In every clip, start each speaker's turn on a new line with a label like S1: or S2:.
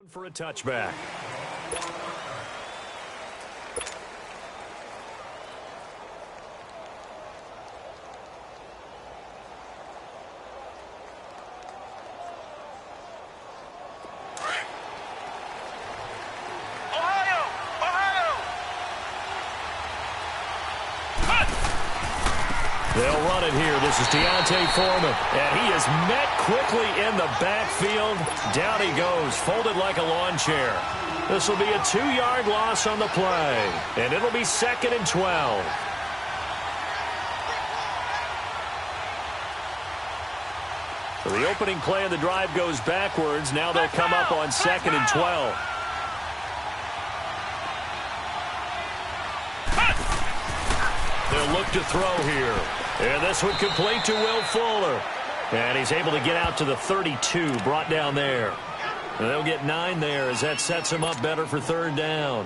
S1: For a touchback. They'll run it here. This is Deontay Foreman. And he is met quickly in the backfield. Down he goes, folded like a lawn chair. This will be a 2-yard loss on the play. And it'll be 2nd and 12. So the opening play of the drive goes backwards. Now they'll come up on 2nd and 12. They'll look to throw here. And this one complete to Will Fuller. And he's able to get out to the 32, brought down there. And they'll get 9 there as that sets him up better for 3rd down.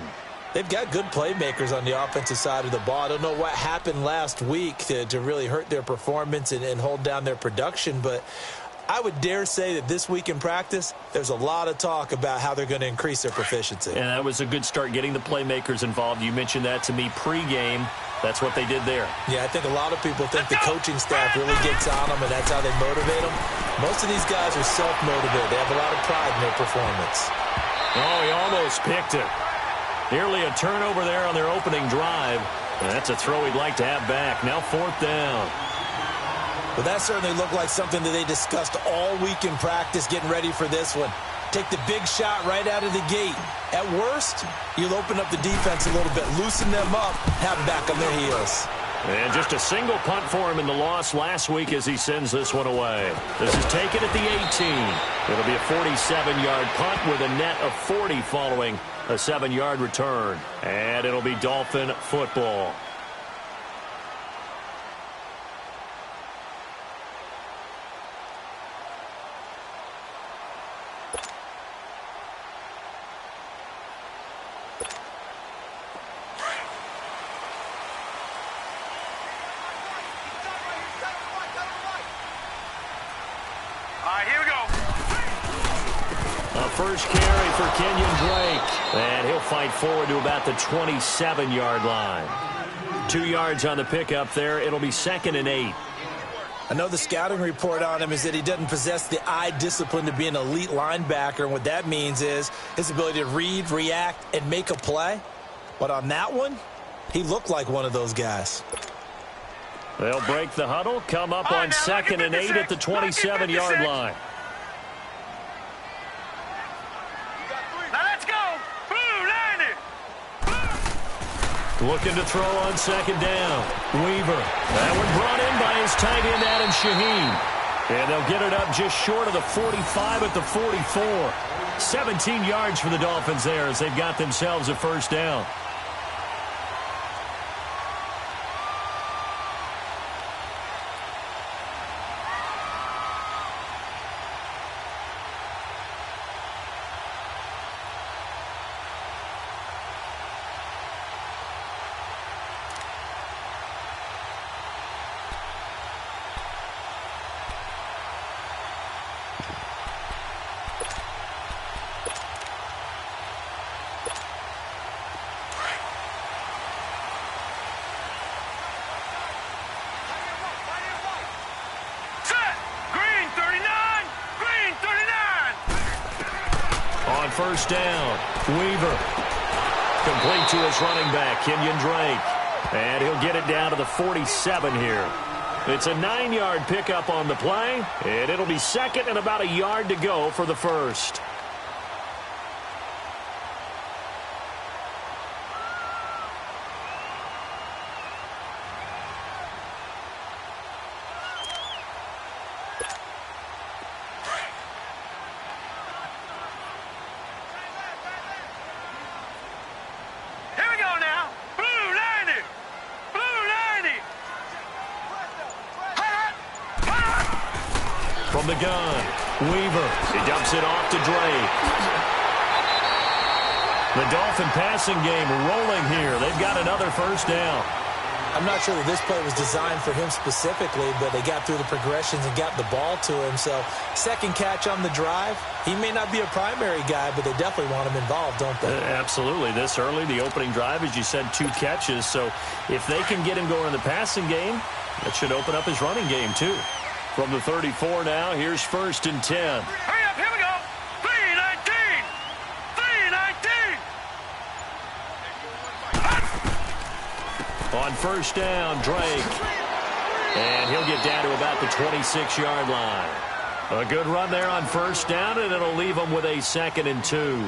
S2: They've got good playmakers on the offensive side of the ball. I don't know what happened last week to really hurt their performance and hold down their production, but I would dare say that this week in practice, there's a lot of talk about how they're going to increase their proficiency.
S1: And that was a good start getting the playmakers involved. You mentioned that to me pregame. That's what they did there.
S2: Yeah, I think a lot of people think the coaching staff really gets on them, and that's how they motivate them. Most of these guys are self-motivated. They have a lot of pride in their performance.
S1: Oh, he almost picked it. Nearly a turnover there on their opening drive. And that's a throw he'd like to have back. Now 4th down.
S2: Well, that certainly looked like something that they discussed all week in practice, getting ready for this one. Take the big shot right out of the gate. At worst, you'll open up the defense a little bit, loosen them up, have them back on their heels.
S1: And just a single punt for him in the loss last week as he sends this one away. This is taken at the 18. It'll be a 47-yard punt with a net of 40 following a 7-yard return. And it'll be Dolphin football. First carry for Kenyon Drake. And he'll fight forward to about the 27-yard line. 2 yards on the pickup there. It'll be 2nd and 8.
S2: I know the scouting report on him is that he doesn't possess the eye discipline to be an elite linebacker. And what that means is his ability to read, react, and make a play. But on that one, he looked like one of those guys.
S1: They'll break the huddle, come up on 2nd and 8 at the 27-yard line. Looking to throw on 2nd down. Weaver. That one brought in by his tight end, Adam Shaheen. And they'll get it up just short of the 45 at the 44. 17 yards for the Dolphins there as they've got themselves a 1st down. On 1st down, Weaver. Complete to his running back, Kenyon Drake. And he'll get it down to the 47 here. It's a 9-yard pickup on the play, and it'll be 2nd and about a yard to go for the 1st. From the gun, Weaver. He dumps it off to Drake. The Dolphin passing game rolling here. They've got another 1st down.
S2: I'm not sure that this play was designed for him specifically, but they got through the progressions and got the ball to him. So second catch on the drive. He may not be a primary guy, but they definitely want him involved, don't they?
S1: Absolutely. This early, the opening drive, as you said, 2 catches. So if they can get him going in the passing game, that should open up his running game too. From the 34 now, here's 1st and 10.
S3: Hurry up, here we go. 3-19. 3-19.
S1: On 1st down, Drake. And he'll get down to about the 26-yard line. A good run there on 1st down, and it'll leave him with a 2nd and 2.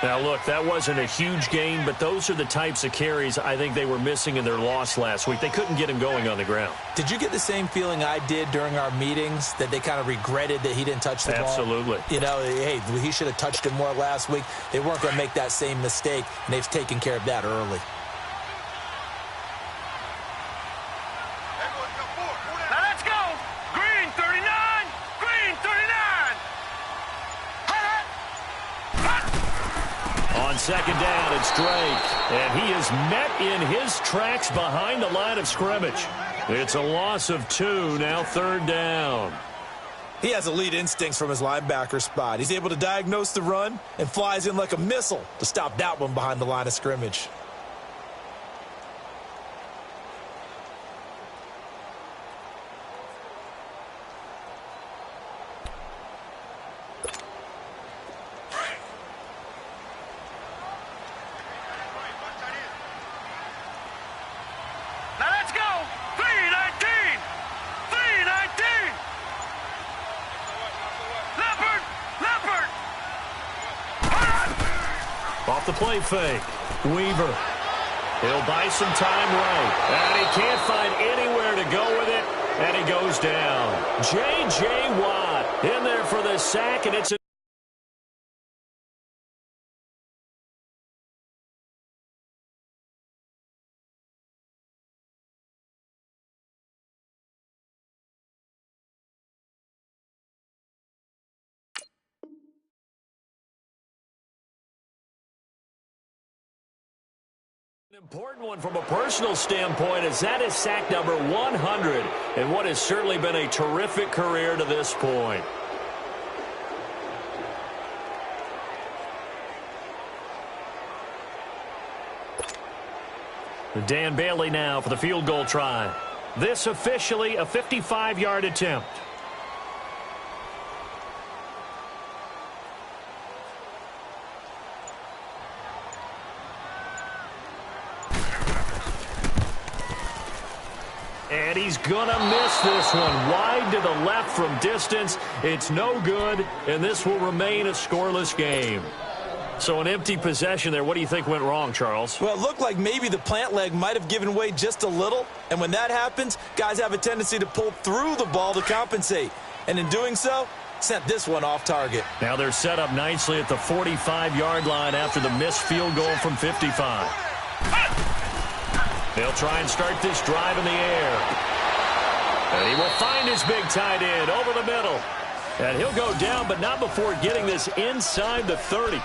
S1: Now, look, that wasn't a huge gain, but those are the types of carries I think they were missing in their loss last week. They couldn't get him going on the ground.
S2: Did you get the same feeling I did during our meetings, that they kind of regretted that he didn't touch the ball?
S1: Absolutely.
S2: You know, hey, he should have touched it more last week. They weren't going to make that same mistake, and they've taken care of that early.
S3: Now let's go. Green 39. Green 39.
S1: On 2nd down, it's Drake. And he is met in his tracks behind the line of scrimmage. It's a loss of 2, now 3rd down.
S2: He has elite instincts from his linebacker spot. He's able to diagnose the run and flies in like a missile to stop that one behind the line of scrimmage.
S3: Now let's go. 3-19. 3-19. Leopard. Leopard.
S1: Off the play fake. Weaver. He'll buy some time right. And he can't find anywhere to go with it. And he goes down. J.J. Watt in there for the sack, and it's a an important one from a personal standpoint, as that is sack number 100 and what has certainly been a terrific career to this point. Dan Bailey now for the field goal try. This officially a 55-yard attempt. And he's going to miss this one. Wide to the left from distance. It's no good, and this will remain a scoreless game. So an empty possession there. What do you think went wrong, Charles?
S2: Well, it looked like maybe the plant leg might have given way just a little. And when that happens, guys have a tendency to pull through the ball to compensate. And in doing so, sent this one off target.
S1: Now they're set up nicely at the 45-yard line after the missed field goal from 55. They'll try and start this drive in the air. And he will find his big tight end over the middle. And he'll go down, but not before getting this inside the 30.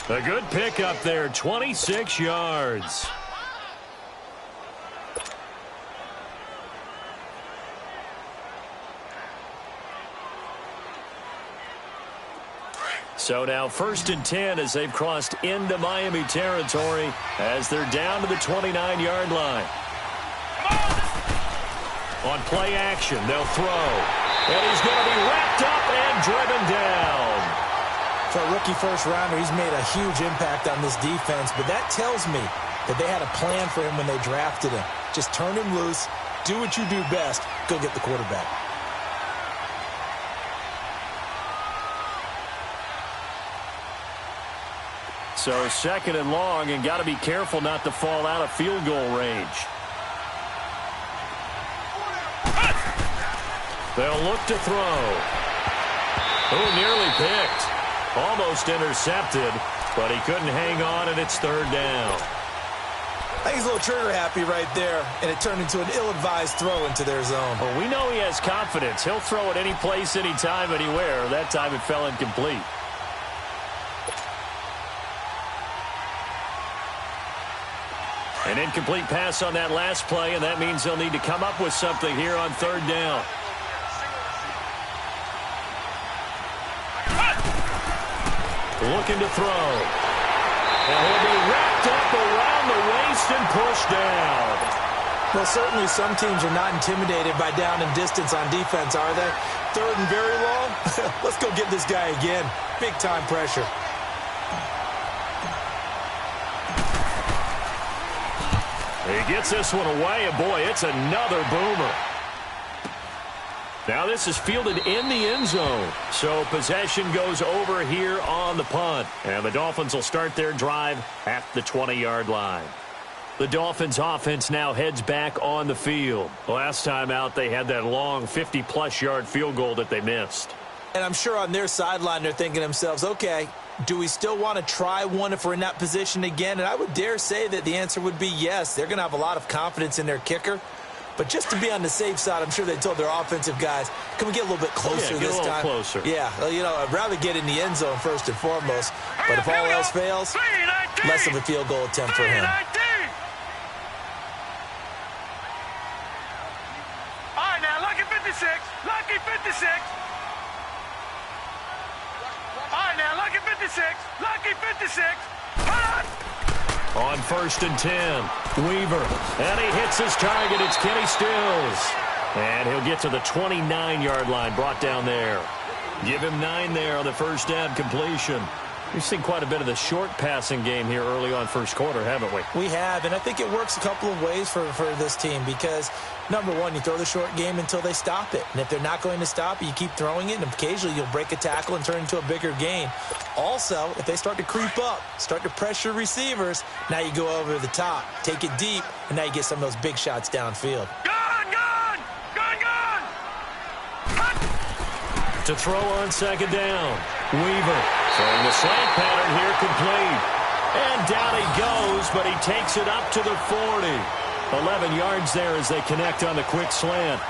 S1: A good pickup there, 26 yards. So now 1st and 10 as they've crossed into Miami territory as they're down to the 29-yard line. On play action, they'll throw. And he's going to be wrapped up and driven down.
S2: For a rookie first-rounder, he's made a huge impact on this defense, but that tells me that they had a plan for him when they drafted him. Just turn him loose, do what you do best, go get the quarterback.
S1: So 2nd and long, and got to be careful not to fall out of field goal range. They'll look to throw. Oh, nearly picked. Almost intercepted, but he couldn't hang on, and it's 3rd down.
S2: I think he's a little trigger happy right there, and it turned into an ill-advised throw into their zone.
S1: Well, we know he has confidence. He'll throw it any place, anytime, anywhere. That time it fell incomplete. An incomplete pass on that last play, and that means they'll need to come up with something here on third down. Looking to throw. And he'll be wrapped up around the waist and pushed down.
S2: Well, certainly some teams are not intimidated by down and distance on defense, are they? Third and very long? Let's go get this guy again. Big-time pressure.
S1: He gets this one away, and boy, it's another boomer. Now this is fielded in the end zone. So possession goes over here on the punt. And the Dolphins will start their drive at the 20-yard line. The Dolphins offense now heads back on the field. Last time out, they had that long 50-plus yard field goal that they missed.
S2: And I'm sure on their sideline they're thinking to themselves, okay, do we still want to try one if we're in that position again? And I would dare say that the answer would be yes. They're going to have a lot of confidence in their kicker. But just to be on the safe side, I'm sure they told their offensive guys, can we get a little bit closer this time?
S1: Closer.
S2: Yeah, you know, I'd rather get in the end zone first and foremost. But if all else fails, less of a field goal attempt for him.
S3: All right, now, lucky 56. Lucky 56. All right, now, lucky 56. Lucky 56. Hot!
S1: On 1st and 10, Weaver, and he hits his target. It's Kenny Stills. And he'll get to the 29-yard line, brought down there. Give him 9 there on the first down completion. We've seen quite a bit of the short passing game here early on first quarter, haven't we?
S2: We have, and I think it works a couple of ways for this team because, number one, you throw the short game until they stop it. And if they're not going to stop it, you keep throwing it, and occasionally you'll break a tackle and turn it into a bigger gain. Also, if they start to creep up, start to pressure receivers, now you go over the top, take it deep, and now you get some of those big shots downfield.
S3: Gone, gone! Gone, gone! Hot!
S1: To throw on second down, Weaver throwing the slant pattern here complete. And down he goes, but he takes it up to the 40. 11 yards there as they connect on the quick slant.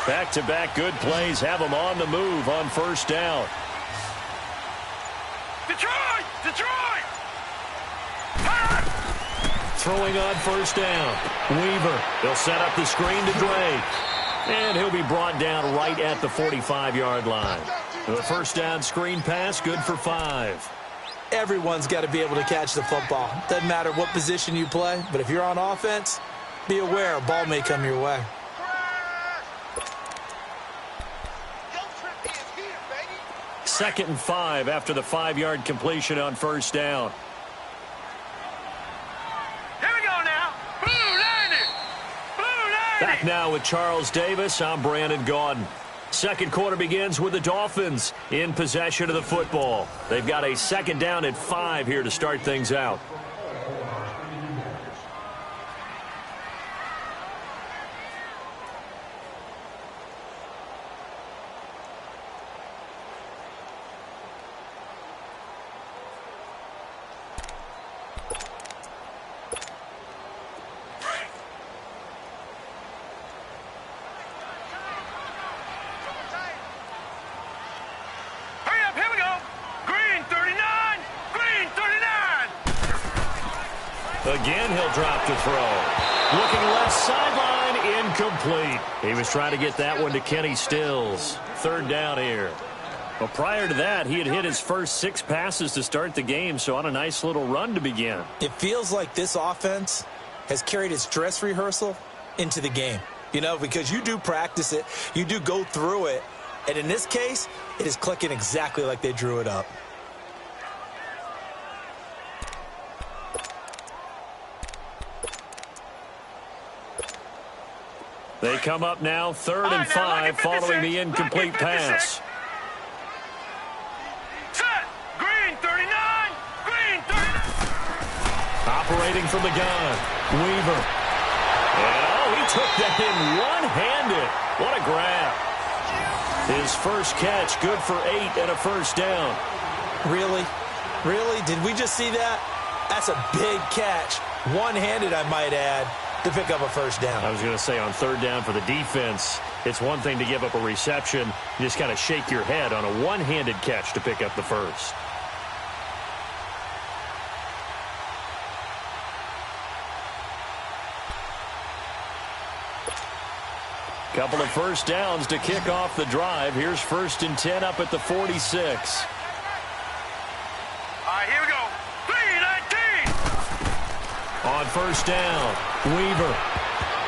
S1: Back-to-back good plays have them on the move on first down.
S3: Detroit! Detroit! Hot!
S1: Throwing on first down. Weaver. They'll set up the screen to Drake. And he'll be brought down right at the 45-yard line. The first down screen pass, good for 5.
S2: Everyone's got to be able to catch the football. Doesn't matter what position you play, but if you're on offense, be aware a ball may come your way.
S1: Second and 5 after the 5-yard completion on first down.
S3: Here we go now. Blue 90. Blue 90.
S1: Back now with Charles Davis. I'm Brandon Gaudin. Second quarter begins with the Dolphins in possession of the football. They've got a second down and 5 here to start things out. Again, he'll drop to throw. Looking left sideline, incomplete. He was trying to get that one to Kenny Stills. Third down here. Well, prior to that, he had hit his first 6 passes to start the game, so on a nice little run to begin.
S2: It feels like this offense has carried its dress rehearsal into the game. You know, because you do practice it, you do go through it, and in this case, it is clicking exactly like they drew it up.
S1: They come up now, 3rd and 5, following the incomplete pass.
S3: Set. Green 39. Green 39.
S1: Operating from the gun, Weaver. And, oh, he took that in one-handed. What a grab. His first catch, good for 8 and a first down.
S2: Really? Really? Did we just see that? That's a big catch. One-handed, I might add, to pick up a first down.
S1: I was going to say, on third down for the defense, it's one thing to give up a reception. You just kind of shake your head on a one-handed catch to pick up the first. Couple of first downs to kick off the drive. Here's 1st and 10 up at the 46.
S3: All right, here we go. 3-19.
S1: On first down, Weaver.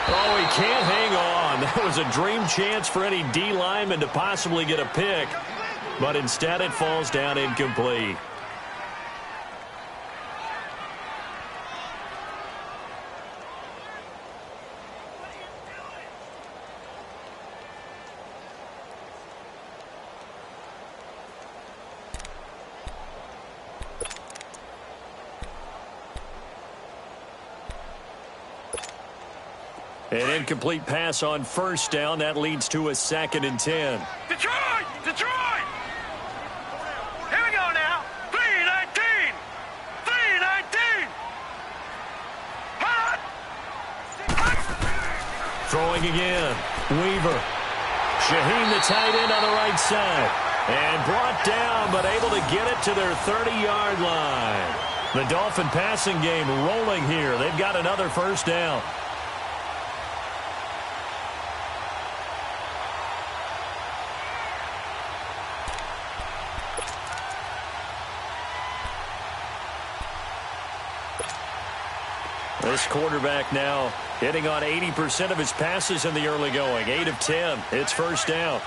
S1: Oh, he can't hang on. That was a dream chance for any D lineman to possibly get a pick, but instead it falls down incomplete. An incomplete pass on first down. That leads to a 2nd and 10.
S3: Detroit! Detroit! Here we go now. 3-19. 3-19. Hot!
S1: Throwing again. Weaver. Shaheen, the tight end, on the right side. And brought down, but able to get it to their 30-yard line. The Dolphin passing game rolling here. They've got another first down. This quarterback now hitting on 80% of his passes in the early going. 8 of 10. It's first down.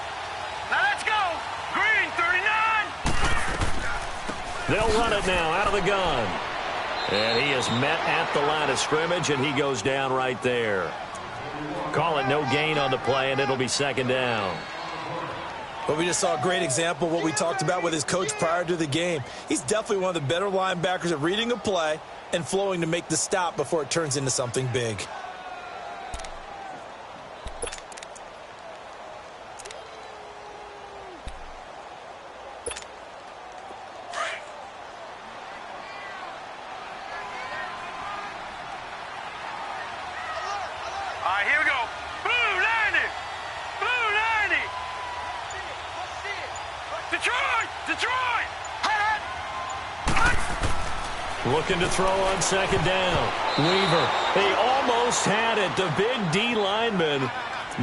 S3: Now let's go. Green, 39.
S1: They'll run it now out of the gun. And he is met at the line of scrimmage, and he goes down right there. Call it no gain on the play, and it'll be 2nd down.
S2: But we just saw a great example of what we talked about with his coach prior to the game. He's definitely one of the better linebackers at reading a play and flowing to make the stop before it turns into something big.
S3: All right, here we go. Blue 90. Blue 90. Detroit! Detroit!
S1: Looking to throw on 2nd down. Weaver. He almost had it. The big D lineman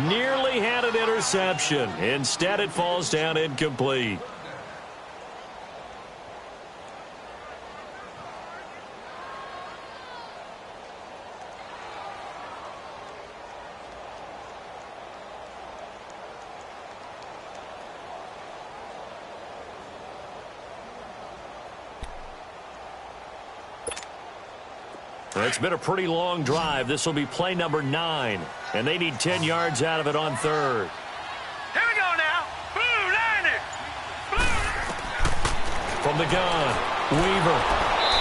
S1: nearly had an interception. Instead, it falls down incomplete. It's been a pretty long drive. This will be play number 9, and they need 10 yards out of it on 3rd.
S3: Here we go now. Blue 90. Blue.
S1: From the gun, Weaver.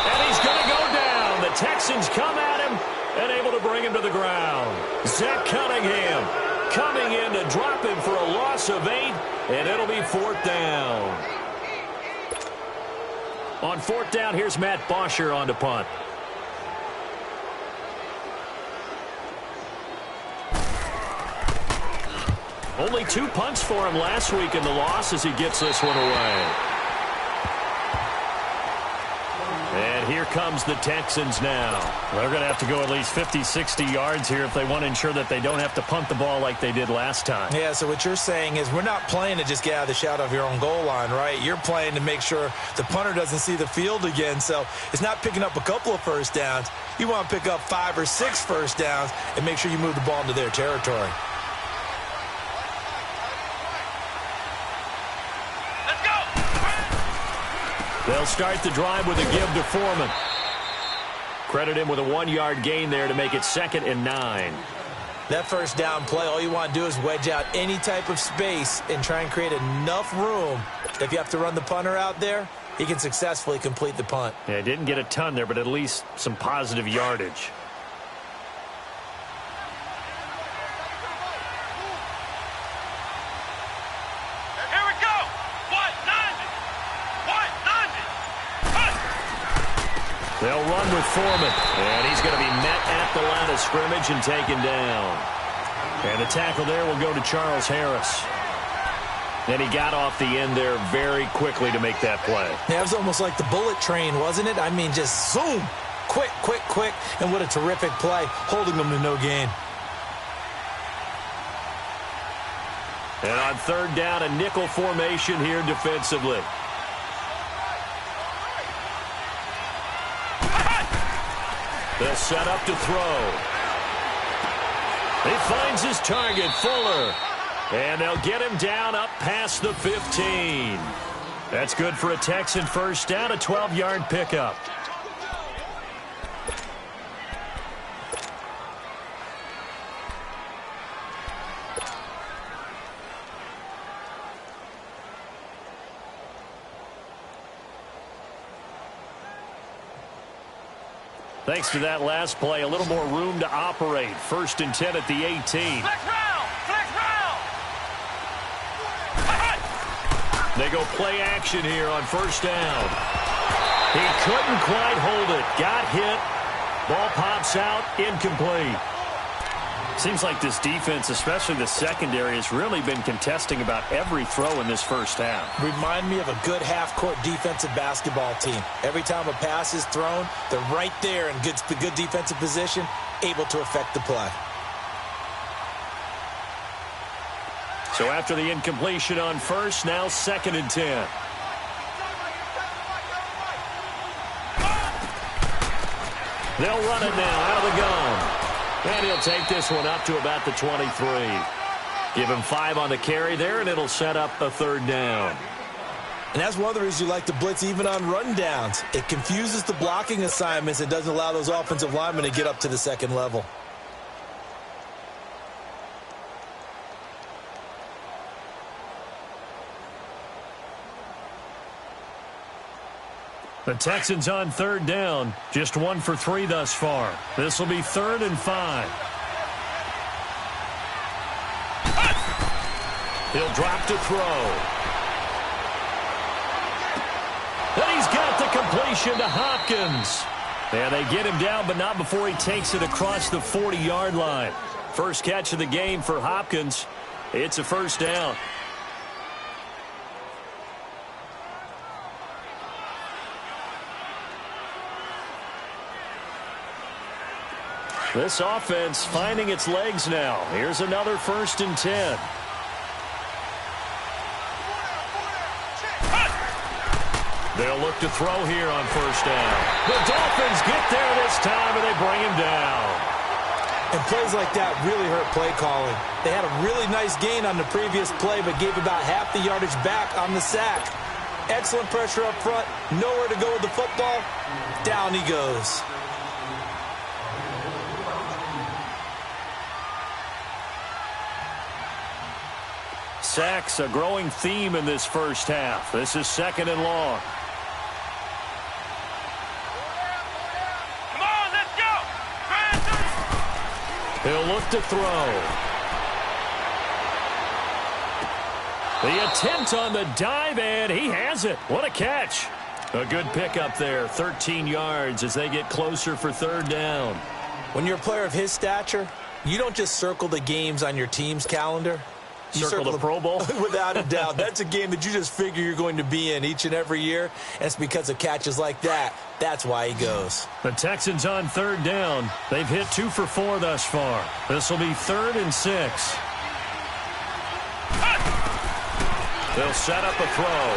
S1: And he's going to go down. The Texans come at him and able to bring him to the ground. Zach Cunningham coming in to drop him for a loss of 8, and it'll be 4th down. On 4th down, here's Matt Bosher on to punt. Only 2 punts for him last week in the loss as he gets this one away. And here comes the Texans now. They're going to have to go at least 50, 60 yards here if they want to ensure that they don't have to punt the ball like they did last time.
S2: Yeah, so what you're saying is we're not playing to just get out of the shadow of your own goal line, right? You're playing to make sure the punter doesn't see the field again. So it's not picking up a couple of first downs. You want to pick up 5 or 6 first downs and make sure you move the ball into their territory.
S1: They'll start the drive with a give to Foreman. Credit him with a 1-yard gain there to make it 2nd and 9.
S2: That first down play, all you want to do is wedge out any type of space and try and create enough room. If you have to run the punter out there, he can successfully complete the punt.
S1: Yeah, didn't get a ton there, but at least some positive yardage. They'll run with Foreman, and he's going to be met at the line of scrimmage and taken down. And the tackle there will go to Charles Harris. And he got off the end there very quickly to make that play.
S2: Yeah, it was almost like the bullet train, wasn't it? I mean, just zoom, quick, quick, quick, and what a terrific play, holding them to no gain.
S1: And on third down, a nickel formation here defensively. They'll set up to throw. He finds his target, Fuller. And they'll get him down up past the 15. That's good for a Texan first down, a 12-yard pickup. Thanks to that last play, a little more room to operate. 1st and 10 at the 18.
S3: Flex round! Flex round!
S1: They go play action here on first down. He couldn't quite hold it. Got hit. Ball pops out. Incomplete. Seems like this defense, especially the secondary, has really been contesting about every throw in this first half.
S2: Remind me of a good half-court defensive basketball team. Every time a pass is thrown, they're right there in good defensive position, able to affect the play.
S1: So after the incompletion on first, now 2nd and 10. They'll run it now out of the gun. And he'll take this one up to about the 23. Give him 5 on the carry there, and it'll set up a 3rd down.
S2: And that's one of the reasons you like to blitz even on rundowns. It confuses the blocking assignments and doesn't allow those offensive linemen to get up to the second level.
S1: The Texans on 3rd down. Just 1 for 3 thus far. This will be 3rd and 5. He'll drop to throw. And he's got the completion to Hopkins. And they get him down, but not before he takes it across the 40-yard line. First catch of the game for Hopkins. It's a 1st down. This offense finding its legs now. Here's another 1st and 10. They'll look to throw here on 1st down. The Dolphins get there this time, and they bring him down.
S2: And plays like that really hurt play calling. They had a really nice gain on the previous play, but gave about half the yardage back on the sack. Excellent pressure up front. Nowhere to go with the football. Down he goes.
S1: Sacks, a growing theme in this first half. This is 2nd and long.
S3: Come on, let's go!
S1: He'll look to throw. The attempt on the dive, and he has it. What a catch. A good pickup there, 13 yards as they get closer for 3rd down.
S2: When you're a player of his stature, you don't just circle the games on your team's calendar. You
S1: Circle the Pro Bowl?
S2: Without a doubt. That's a game that you just figure you're going to be in each and every year. And it's because of catches like that. That's why he goes.
S1: The Texans on 3rd down. They've hit 2 for 4 thus far. This will be 3rd and 6. They'll set up a throw.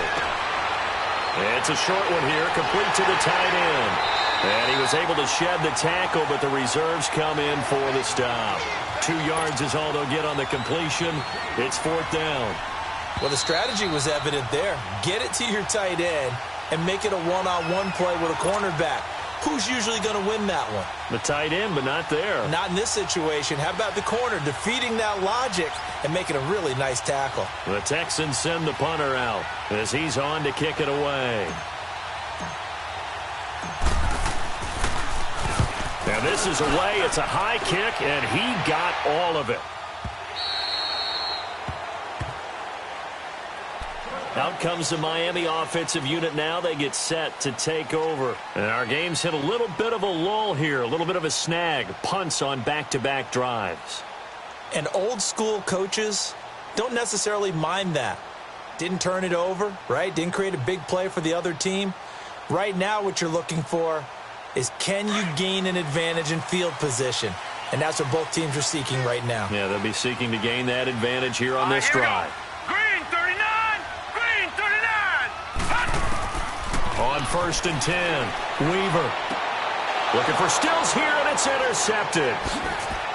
S1: It's a short one here, complete to the tight end. And he was able to shed the tackle, but the reserves come in for the stop. 2 yards is all they'll get on the completion. It's 4th down.
S2: Well, the strategy was evident there. Get it to your tight end and make it a one-on-one play with a cornerback. Who's usually going to win that one?
S1: The tight end, but not there.
S2: Not in this situation. How about the corner defeating that logic and making a really nice tackle?
S1: The Texans send the punter out as he's on to kick it away. And this is away. It's a high kick, and he got all of it. Out comes the Miami offensive unit now. They get set to take over. And our game's hit a little bit of a lull here, a little bit of a snag. Punts on back-to-back drives.
S2: And old-school coaches don't necessarily mind that. Didn't turn it over, right? Didn't create a big play for the other team. Right now what you're looking for is, can you gain an advantage in field position? And that's what both teams are seeking right now.
S1: Yeah, they'll be seeking to gain that advantage here on this drive.
S3: Green 39! Green 39! Hut!
S1: On 1st and 10, Weaver. Looking for Stills here, and it's intercepted.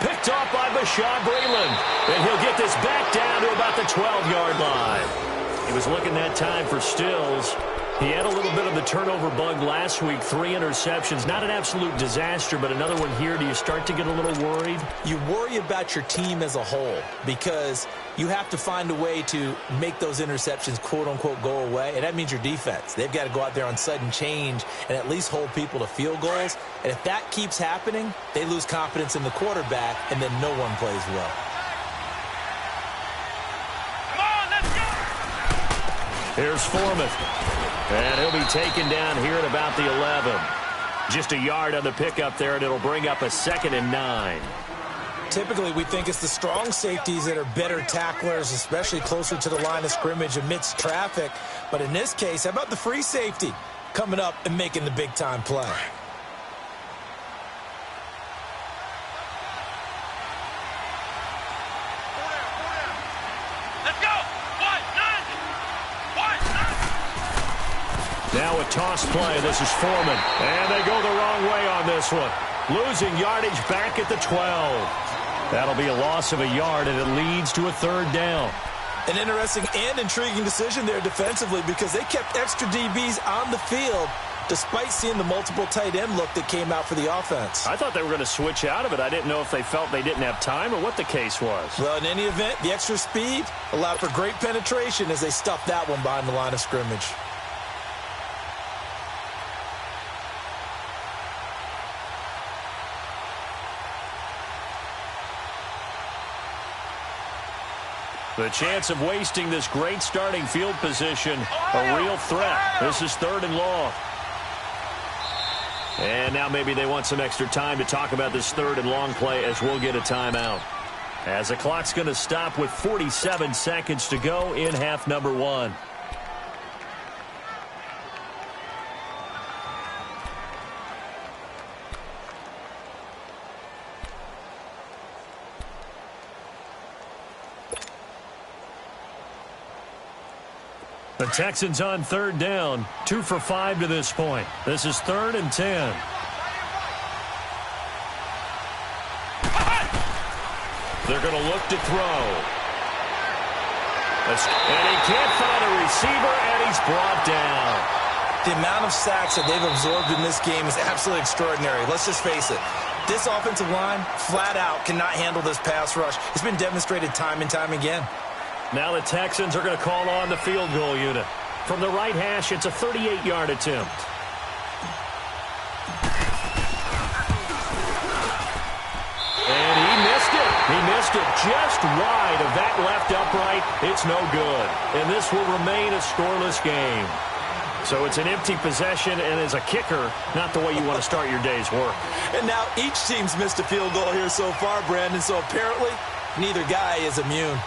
S1: Picked off by Bashaud Breeland. And he'll get this back down to about the 12-yard line. He was looking that time for Stills. He had a little bit of the turnover bug last week, 3 interceptions. Not an absolute disaster, but another one here. Do you start to get a little worried?
S2: You worry about your team as a whole because you have to find a way to make those interceptions, quote-unquote, go away, and that means your defense. They've got to go out there on sudden change and at least hold people to field goals. And if that keeps happening, they lose confidence in the quarterback, and then no one plays well.
S3: Come on, let's go!
S1: Here's Foreman. And he'll be taken down here at about the 11. Just a yard on the pickup there, and it'll bring up a 2nd and 9.
S2: Typically, we think it's the strong safeties that are better tacklers, especially closer to the line of scrimmage amidst traffic. But in this case, how about the free safety coming up and making the big-time play?
S3: Let's go!
S1: Now a toss play. This is Foreman. And they go the wrong way on this one. Losing yardage back at the 12. That'll be a loss of a yard, and it leads to a 3rd down.
S2: An interesting and intriguing decision there defensively because they kept extra DBs on the field despite seeing the multiple tight end look that came out for the offense.
S1: I thought they were going to switch out of it. I didn't know if they felt they didn't have time or what the case was.
S2: Well, in any event, the extra speed allowed for great penetration as they stuffed that one behind the line of scrimmage.
S1: The chance of wasting this great starting field position, a real threat. This is 3rd and long. And now maybe they want some extra time to talk about this 3rd and long play as we'll get a timeout. As the clock's going to stop with 47 seconds to go in half number 1. The Texans on 3rd down, 2 for 5 to this point. This is 3rd and 10. They're going to look to throw. And he can't find a receiver, and he's brought down.
S2: The amount of sacks that they've absorbed in this game is absolutely extraordinary. Let's just face it. This offensive line, flat out, cannot handle this pass rush. It's been demonstrated time and time again.
S1: Now the Texans are going to call on the field goal unit. From the right hash, it's a 38-yard attempt. And he missed it. He missed it just wide of that left upright. It's no good. And this will remain a scoreless game. So it's an empty possession, and as a kicker, not the way you want to start your day's work.
S2: And now each team's missed a field goal here so far, Brandon, so apparently neither guy is immune.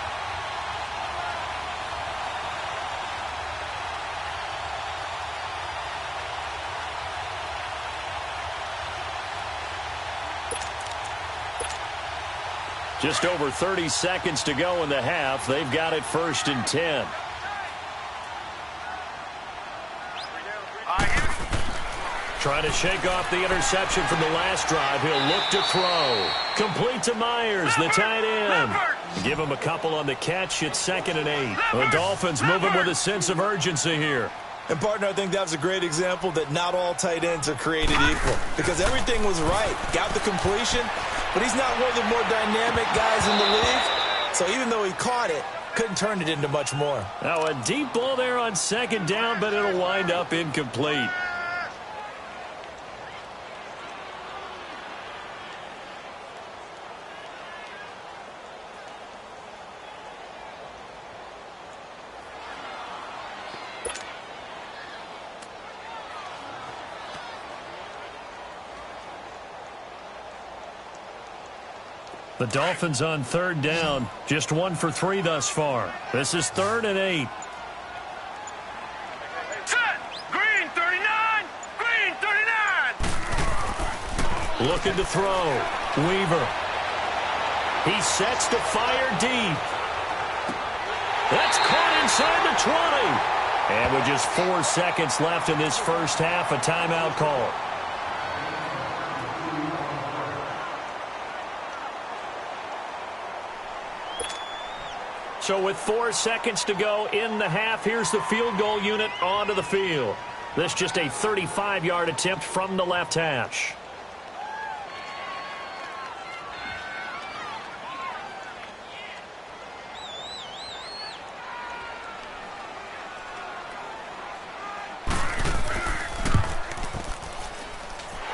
S1: Just over 30 seconds to go in the half. They've got it 1st and 10. Trying to shake off the interception from the last drive. He'll look to throw. Complete to Myers, the tight end. Give him a couple on the catch. It's 2nd and 8. The Dolphins moving with a sense of urgency here.
S2: And, partner, I think that was a great example that not all tight ends are created equal because everything was right. Got the completion, but he's not one of the more dynamic guys in the league. So even though he caught it, couldn't turn it into much more.
S1: Now a deep ball there on 2nd down, but it'll wind up incomplete. The Dolphins on third down, just 1 for 3 thus far. This is 3rd and 8.
S3: Set. Green 39. Green 39.
S1: Looking to throw. Weaver. He sets to fire deep. That's caught inside the 20. And with just 4 seconds left in this first half, a timeout call. So with 4 seconds to go in the half, here's the field goal unit onto the field. This just a 35-yard attempt from the left hash.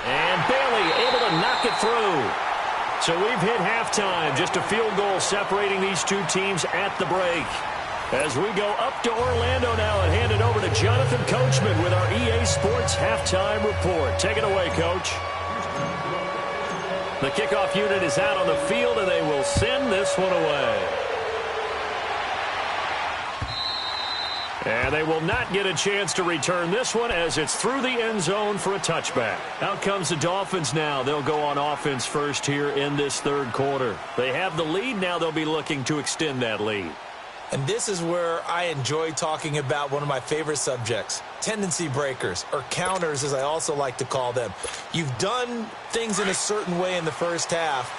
S1: And Bailey able to knock it through. So we've hit halftime, just a field goal separating these two teams at the break. As we go up to Orlando now and hand it over to Jonathan Coachman with our EA Sports Halftime Report. Take it away, Coach. The kickoff unit is out on the field, and they will send this one away. And they will not get a chance to return this one as it's through the end zone for a touchback. Out comes the Dolphins now. They'll go on offense first here in this third quarter. They have the lead. Now they'll be looking to extend that lead.
S2: And this is where I enjoy talking about one of my favorite subjects, tendency breakers, or counters as I also like to call them. You've done things in a certain way in the first half,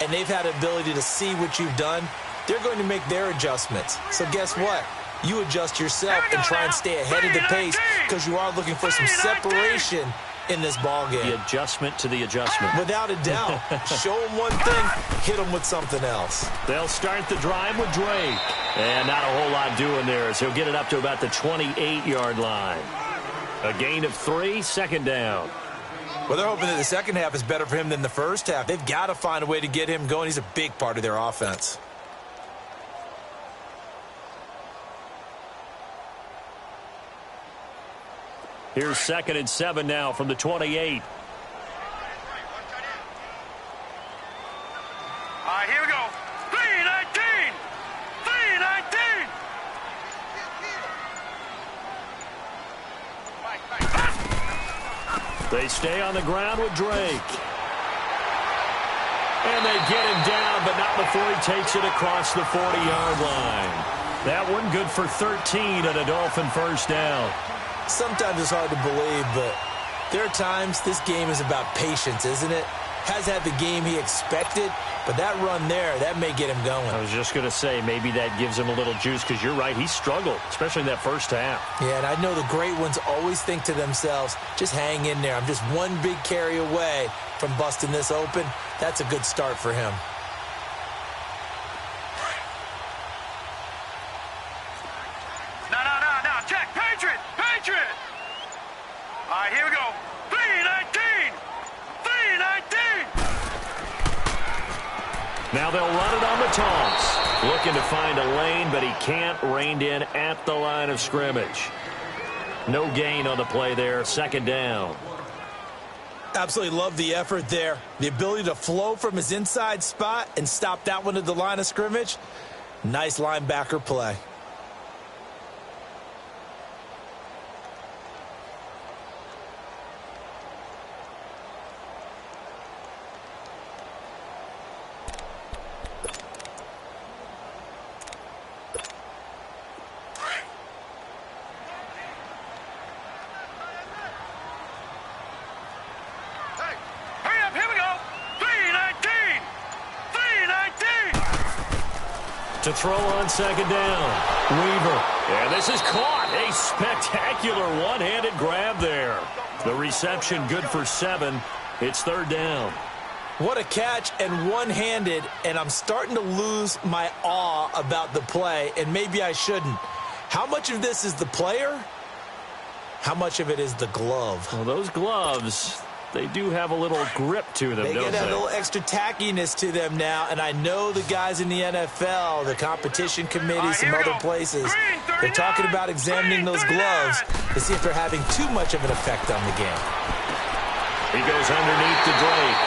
S2: and they've had the ability to see what you've done. They're going to make their adjustments. So guess what? You adjust yourself and try and stay ahead of the pace because you are looking for some separation in this ball game.
S1: The adjustment to the adjustment.
S2: Without a doubt. Show them one thing, hit them with something else.
S1: They'll start the drive with Drake. And not a whole lot doing there as he'll get it up to about the 28-yard line. A gain of 3, second down.
S2: Well, they're hoping that the second half is better for him than the first half. They've got to find a way to get him going. He's a big part of their offense.
S1: Here's 2nd and 7 now from the 28.
S3: All right, here we go. 319. 319.
S1: They stay on the ground with Drake. And they get him down, but not before he takes it across the 40-yard line. That one good for 13 and a Dolphin first down.
S2: Sometimes it's hard to believe, but there are times this game is about patience, isn't it? Has had the game he expected, but that run there, that may get him going.
S1: I was just going to say, maybe that gives him a little juice because you're right, he struggled, especially in that first half.
S2: Yeah, and I know the great ones always think to themselves, just hang in there. I'm just one big carry away from busting this open. That's a good start for him.
S3: No, check. Patriot. All right, here we go. 319. 319.
S1: Now they'll run it on the toss. Looking to find a lane, but he can't. Reined in at the line of scrimmage. No gain on the play there. Second down.
S2: Absolutely love the effort there. The ability to flow from his inside spot and stop that one at the line of scrimmage. Nice linebacker play.
S1: To throw on second down. Weaver. And this is caught. A spectacular one-handed grab there. The reception good for 7. It's third down.
S2: What a catch and one-handed, and I'm starting to lose my awe about the play, and maybe I shouldn't. How much of this is the player? How much of it is the glove?
S1: Well, those gloves, they do have a little grip to them,
S2: they
S1: don't
S2: get a
S1: they?
S2: little extra tackiness to them now, and I know the guys in the NFL, the competition committee, some other places, they're talking about examining those gloves to see if they're having too much of an effect on the game.
S1: He goes underneath to Drake.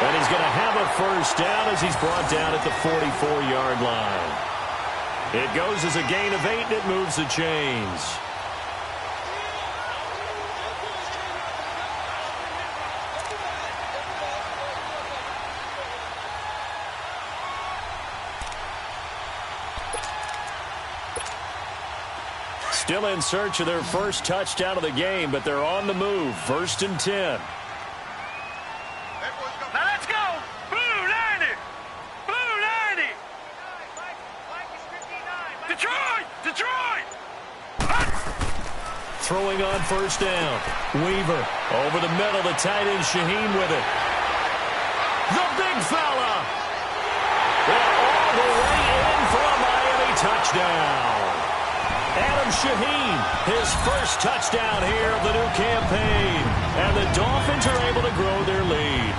S1: And he's going to have a first down as he's brought down at the 44-yard line. It goes as a gain of 8, and it moves the chains. Still in search of their first touchdown of the game, but they're on the move. 1st and 10.
S3: Now let's go. Blue 90. Blue 90. Detroit. Detroit.
S1: Throwing on 1st down. Weaver over the middle. The tight end Shaheen with it. The big fella. All the way in for a Miami touchdown. Adam Shaheen, his first touchdown here of the new campaign. And the Dolphins are able to grow their lead.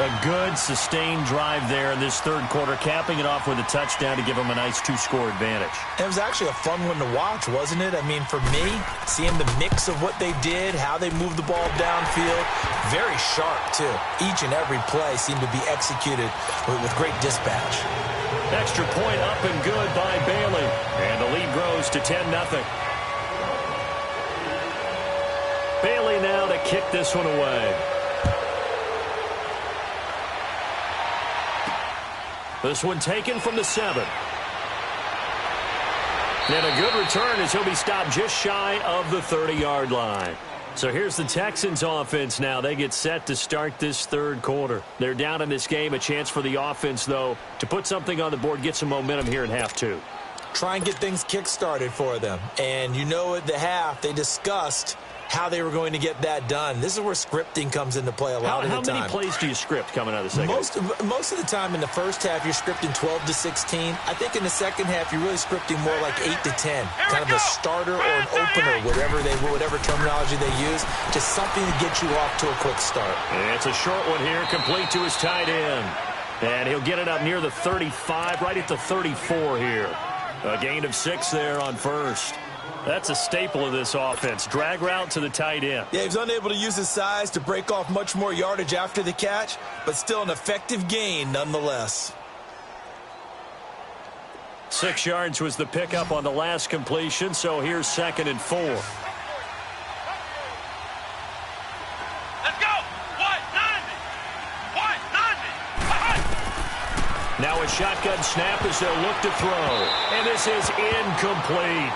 S1: A good, sustained drive there in this third quarter, capping it off with a touchdown to give them a nice 2-score advantage.
S2: It was actually a fun one to watch, wasn't it? I mean, for me, seeing the mix of what they did, how they moved the ball downfield, very sharp, too. Each and every play seemed to be executed with great dispatch.
S1: Extra point up and good by Bailey. And the lead grows to 10-0. Bailey now to kick this one away. This one taken from the 7. And a good return as he'll be stopped just shy of the 30-yard line. So here's the Texans offense now. They get set to start this third quarter. They're down in this game. A chance for the offense, though, to put something on the board, get some momentum here in half 2.
S2: Try and get things kick-started for them. And you know at the half, they discussed how they were going to get that done. This is where scripting comes into play a lot of the time.
S1: How many plays do you script coming out of the second half?
S2: Most of the time in the first half, you're scripting 12 to 16. I think in the second half, you're really scripting more like 8 to 10. Kind of a starter or an opener, whatever terminology they use. Just something to get you off to a quick start.
S1: And it's a short one here, complete to his tight end. And he'll get it up near the 35, right at the 34 here. A gain of 6 there on first. That's a staple of this offense. Drag route to the tight end.
S2: Yeah, he was unable to use his size to break off much more yardage after the catch, but still an effective gain nonetheless.
S1: 6 yards was the pickup on the last completion, so here's 2nd and 4.
S3: Let's go. What? 90. What? 90.
S1: Now a shotgun snap as they'll look to throw. And this is incomplete.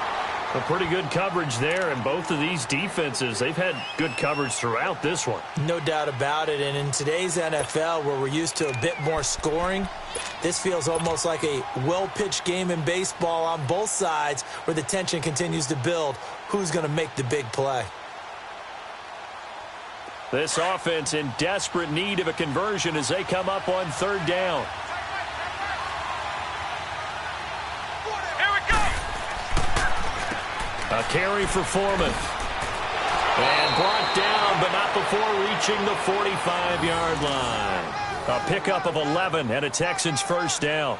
S1: A pretty good coverage there, and both of these defenses, they've had good coverage throughout this one.
S2: No doubt about it, and in today's NFL, where we're used to a bit more scoring, this feels almost like a well-pitched game in baseball on both sides where the tension continues to build. Who's going to make the big play?
S1: This offense in desperate need of a conversion as they come up on 3rd down. A carry for Foreman. And brought down, but not before reaching the 45-yard line. A pickup of 11 and a Texans first down.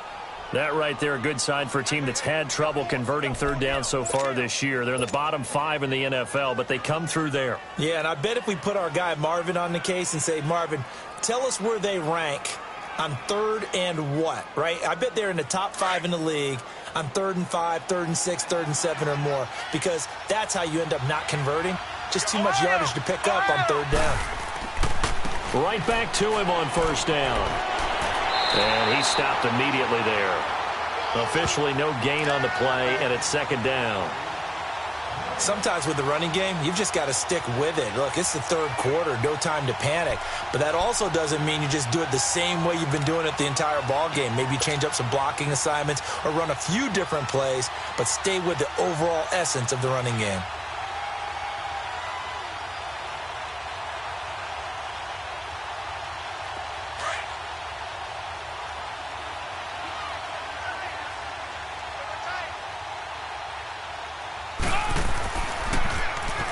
S1: That right there, a good sign for a team that's had trouble converting 3rd down so far this year. They're in the bottom 5 in the NFL, but they come through there.
S2: Yeah, and I bet if we put our guy Marvin on the case and say, Marvin, tell us where they rank on 3rd and what, right? I bet they're in the top 5 in the league on 3rd and 5, 3rd and 6, 3rd and 7 or more, because that's how you end up not converting. Just too much yardage to pick up on 3rd down.
S1: Right back to him on 1st down. And he stopped immediately there. Officially no gain on the play, and it's 2nd down.
S2: Sometimes with the running game, you've just got to stick with it. Look, it's the 3rd quarter, no time to panic. But that also doesn't mean you just do it the same way you've been doing it the entire ball game. Maybe change up some blocking assignments or run a few different plays, but stay with the overall essence of the running game.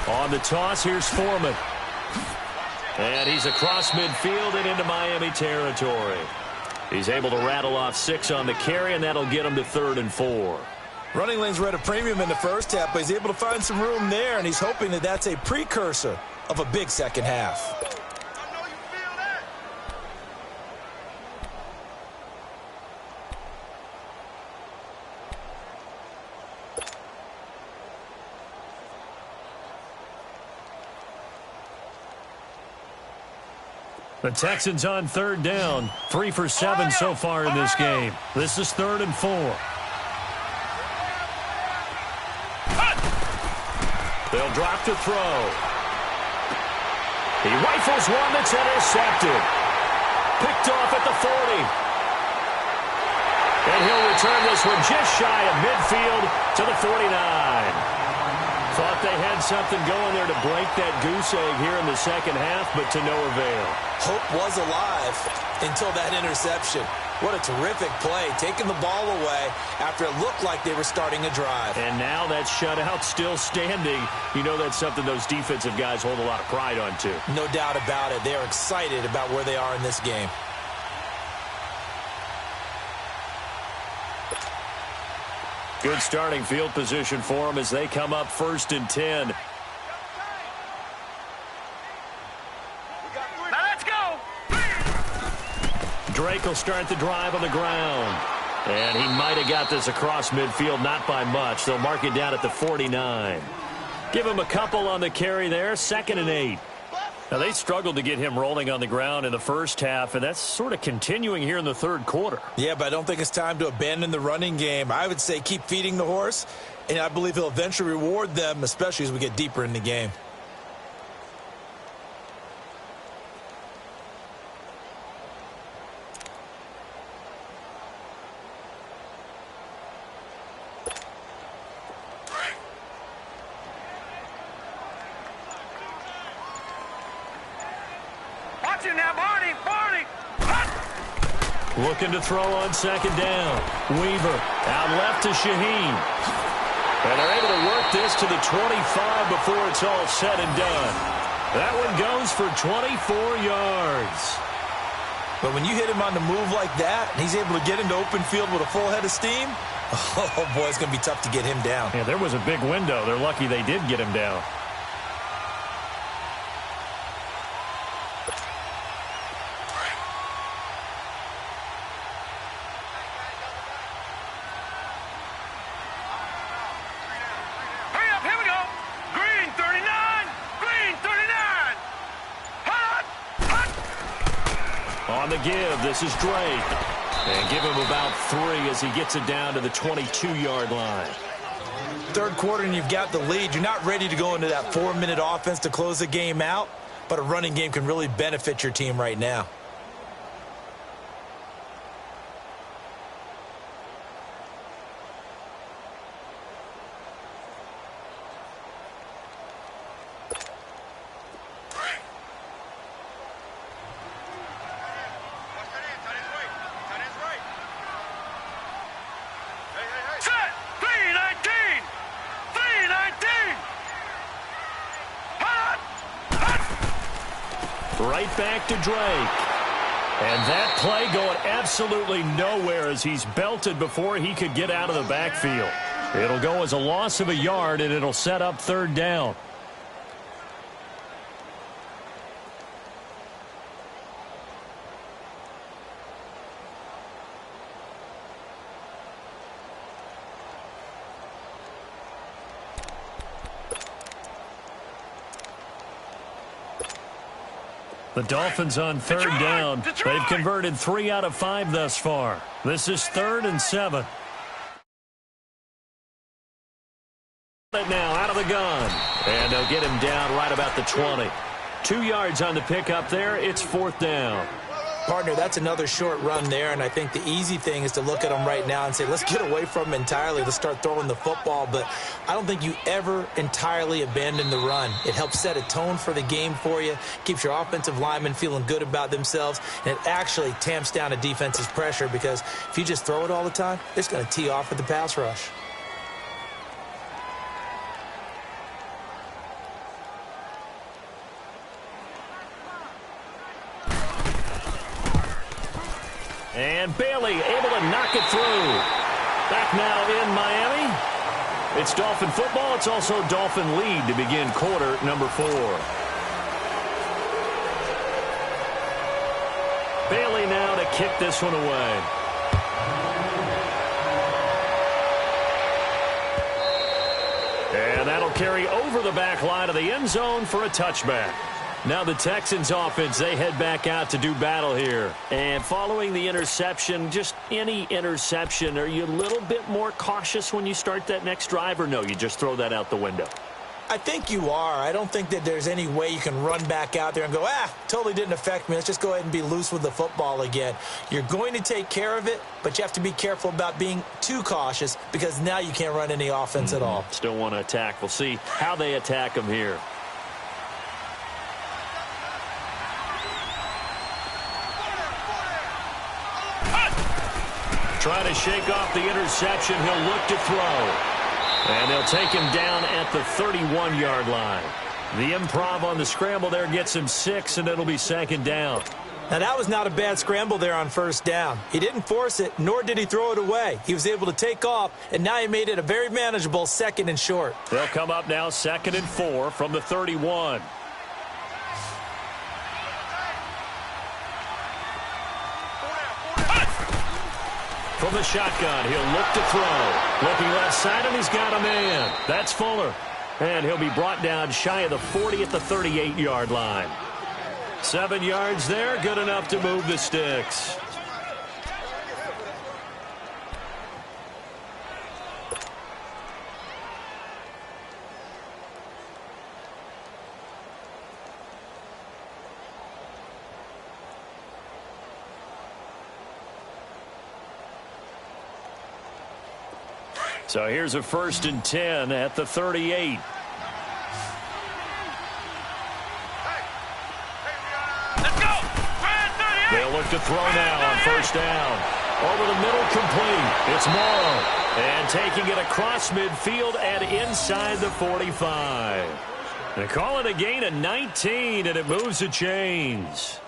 S1: On the toss, here's Foreman. And he's across midfield and into Miami territory. He's able to rattle off 6 on the carry, and that'll get him to 3rd and 4.
S2: Running lanes were at a premium in the first half, but he's able to find some room there, and he's hoping that that's a precursor of a big second half.
S1: The Texans on third down. 3 for 7 so far in this game. This is 3rd and 4. They'll drop to throw. He rifles one that's intercepted. Picked off at the 40. And he'll return this one just shy of midfield to the 49. Thought they had something going there to break that goose egg here in the second half, but to no avail.
S2: Hope was alive until that interception. What a terrific play, taking the ball away after it looked like they were starting a drive.
S1: And now that shutout still standing. You know that's something those defensive guys hold a lot of pride on, too.
S2: No doubt about it. They're excited about where they are in this game.
S1: Good starting field position for them as they come up 1st and 10.
S3: Now let's go.
S1: Drake will start the drive on the ground. And he might have got this across midfield, not by much. They'll mark it down at the 49. Give him a couple on the carry there, 2nd and 8. Now, they struggled to get him rolling on the ground in the first half, and that's sort of continuing here in the 3rd quarter.
S2: Yeah, but I don't think it's time to abandon the running game. I would say keep feeding the horse, and I believe he'll eventually reward them, especially as we get deeper in the game.
S3: Now, Barney.
S1: Looking to throw on 2nd down. Weaver out left to Shaheen. And they're able to work this to the 25 before it's all said and done. That one goes for 24 yards.
S2: But when you hit him on the move like that, and he's able to get into open field with a full head of steam, oh, boy, it's going to be tough to get him down.
S1: Yeah, there was a big window. They're lucky they did get him down. On the give, this is Drake. And give him about 3 as he gets it down to the 22-yard line.
S2: 3rd quarter and you've got the lead. You're not ready to go into that 4-minute offense to close the game out, but a running game can really benefit your team right now.
S1: Right back to Drake. And that play going absolutely nowhere as he's belted before he could get out of the backfield. It'll go as a loss of a yard, and it'll set up 3rd down. The Dolphins on 3rd down. They've converted 3 out of 5 thus far. This is 3rd and 7. Now out of the gun. And they'll get him down right about the 20. 2 yards on the pickup there. It's 4th down.
S2: Partner, that's another short run there, and I think the easy thing is to look at them right now and say, let's get away from them entirely. Let's start throwing the football, but I don't think you ever entirely abandon the run. It helps set a tone for the game for you, keeps your offensive linemen feeling good about themselves, and it actually tamps down a defense's pressure because if you just throw it all the time, it's going to tee off with the pass rush.
S1: And Bailey able to knock it through. Back now in Miami. It's Dolphin football. It's also Dolphin lead to begin quarter number 4. Bailey now to kick this one away. And that'll carry over the back line of the end zone for a touchback. Now the Texans offense, they head back out to do battle here. And following the interception, just any interception, are you a little bit more cautious when you start that next drive, or no, you just throw that out the window?
S2: I think you are. I don't think that there's any way you can run back out there and go, totally didn't affect me. Let's just go ahead and be loose with the football again. You're going to take care of it, but you have to be careful about being too cautious because now you can't run any offense at all.
S1: Still want to attack. We'll see how they attack them here. Trying to shake off the interception. He'll look to throw. And they'll take him down at the 31-yard line. The improv on the scramble there gets him 6, and it'll be second down.
S2: Now, that was not a bad scramble there on first down. He didn't force it, nor did he throw it away. He was able to take off, and now he made it a very manageable 2nd and short.
S1: They'll come up now 2nd and 4 from the 31. From the shotgun, he'll look to throw. Looking left side, and he's got a man. That's Fuller. And he'll be brought down shy of the 40 at the 38-yard line. 7 yards there, good enough to move the sticks. So here's a 1st and 10 at the 38.
S3: Let's go!
S1: They'll look to throw now on 1st down. Over the middle, complete. It's Morrow. And taking it across midfield and inside the 45. They call it a gain of 19, and it moves the chains.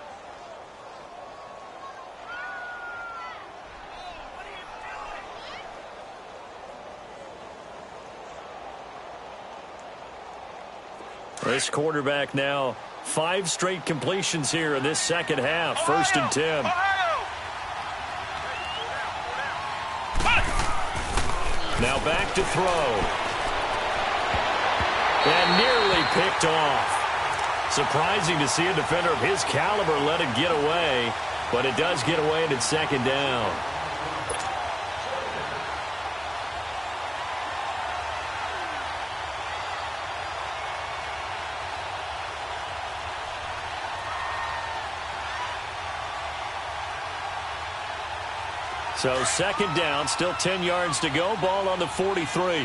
S1: This quarterback now 5 straight completions here in this second half. 1st and 10. Now back to throw. And nearly picked off. Surprising to see a defender of his caliber let it get away, but it does get away and it's 2nd down. So 2nd down, still 10 yards to go. Ball on the 43.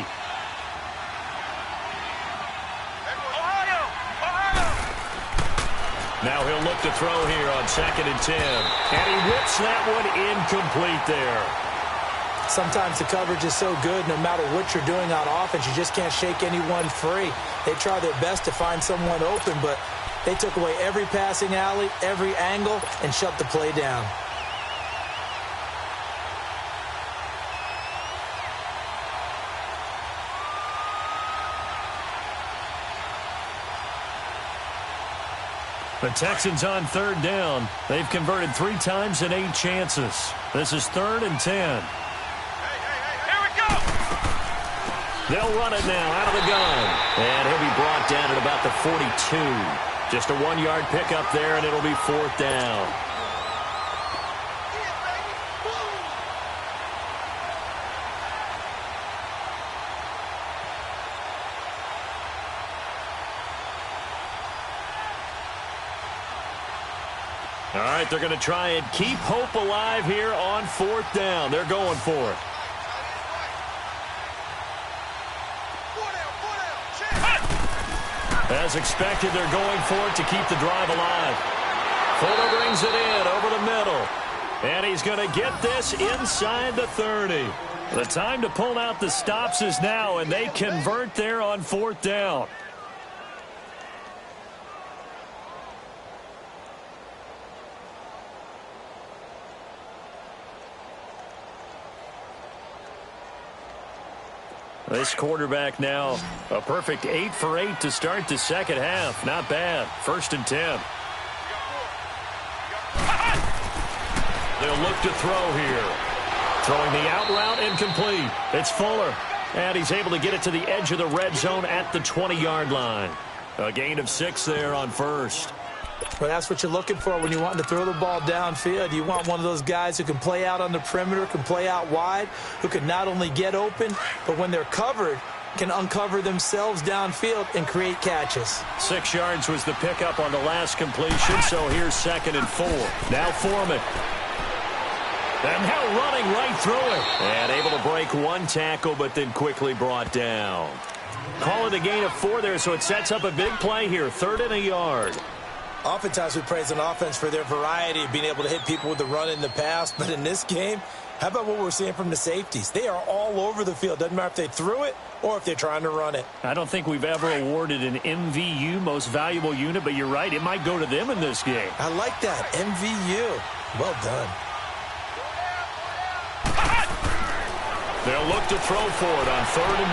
S1: Now he'll look to throw here on 2nd and 10. And he whips that one incomplete there.
S2: Sometimes the coverage is so good, no matter what you're doing on offense, you just can't shake anyone free. They try their best to find someone open, but they took away every passing alley, every angle, and shut the play down.
S1: The Texans on 3rd down. They've converted 3 times in 8 chances. This is 3rd and 10.
S3: Here we go!
S1: They'll run it now out of the gun. And he'll be brought down at about the 42. Just a 1-yard pickup there, and it'll be 4th down. All right, they're going to try and keep hope alive here on 4th down. They're going for it. As expected, they're going for it to keep the drive alive. Fuller brings it in over the middle. And he's going to get this inside the 30. The time to pull out the stops is now, and they convert there on 4th down. This quarterback now a perfect 8 for 8 to start the second half. Not bad. 1st and 10. They'll look to throw here. Throwing the out route incomplete. It's Fuller. And he's able to get it to the edge of the red zone at the 20-yard line. A gain of 6 there on 1st.
S2: Well, that's what you're looking for when you're wanting to throw the ball downfield. You want one of those guys who can play out on the perimeter, can play out wide, who can not only get open, but when they're covered, can uncover themselves downfield and create catches.
S1: 6 yards was the pickup on the last completion, so here's 2nd and 4. Now Foreman. And now running right through it. And able to break one tackle, but then quickly brought down. Call it a gain of 4 there, so it sets up a big play here. 3rd and a yard.
S2: Oftentimes we praise an offense for their variety of being able to hit people with the run in the past, but in this game, how about what we're seeing from the safeties? They are all over the field. Doesn't matter if they threw it or if they're trying to run it.
S1: I don't think we've ever awarded an MVU, most valuable unit, but you're right, it might go to them in this game.
S2: I like that, MVU. Well done.
S1: They'll look to throw for it on 3rd and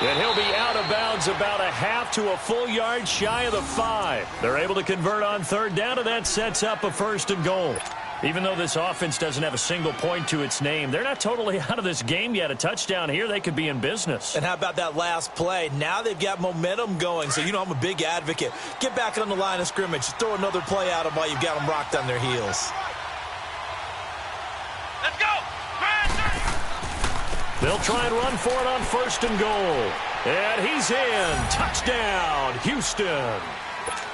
S1: 1. And he'll be out of bounds about a half to a full yard shy of the 5. They're able to convert on 3rd down, and that sets up a 1st and goal. Even though this offense doesn't have a single point to its name, they're not totally out of this game yet. A touchdown here, they could be in business.
S2: And how about that last play? Now they've got momentum going, so you know I'm a big advocate. Get back on the line of scrimmage. Throw another play at them while you've got them rocked on their heels.
S3: Let's go!
S1: They'll try and run for it on 1st and goal. And he's in. Touchdown, Houston.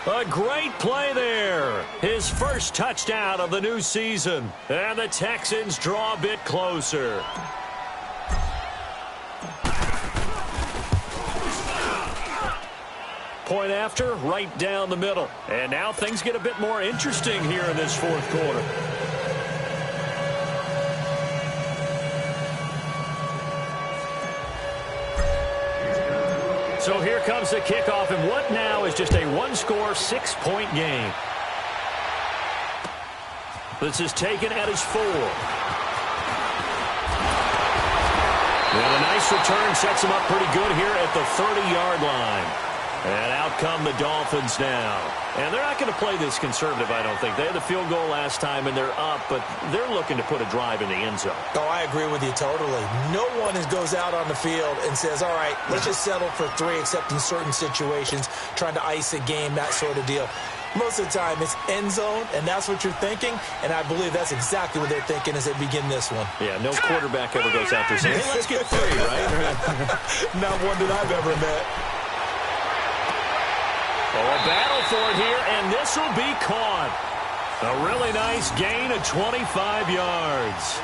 S1: A great play there. His first touchdown of the new season. And the Texans draw a bit closer. Point after, right down the middle. And now things get a bit more interesting here in this 4th quarter. So here comes the kickoff, and what now is just a one-score, 6-point game. This is taken at his 4. And a nice return sets him up pretty good here at the 30-yard line. And out come the Dolphins now. And they're not going to play this conservative, I don't think. They had the field goal last time, and they're up, but they're looking to put a drive in the end zone.
S2: Oh, I agree with you totally. No one goes out on the field and says, all right, let's just settle for 3, except in certain situations, trying to ice a game, that sort of deal. Most of the time, it's end zone, and that's what you're thinking, and I believe that's exactly what they're thinking as they begin this one.
S1: Yeah, no quarterback ever goes out there saying, hey, let's get 3, right?
S2: Not one that I've ever met.
S1: Oh, a battle for it here, and this will be caught. A really nice gain of 25 yards.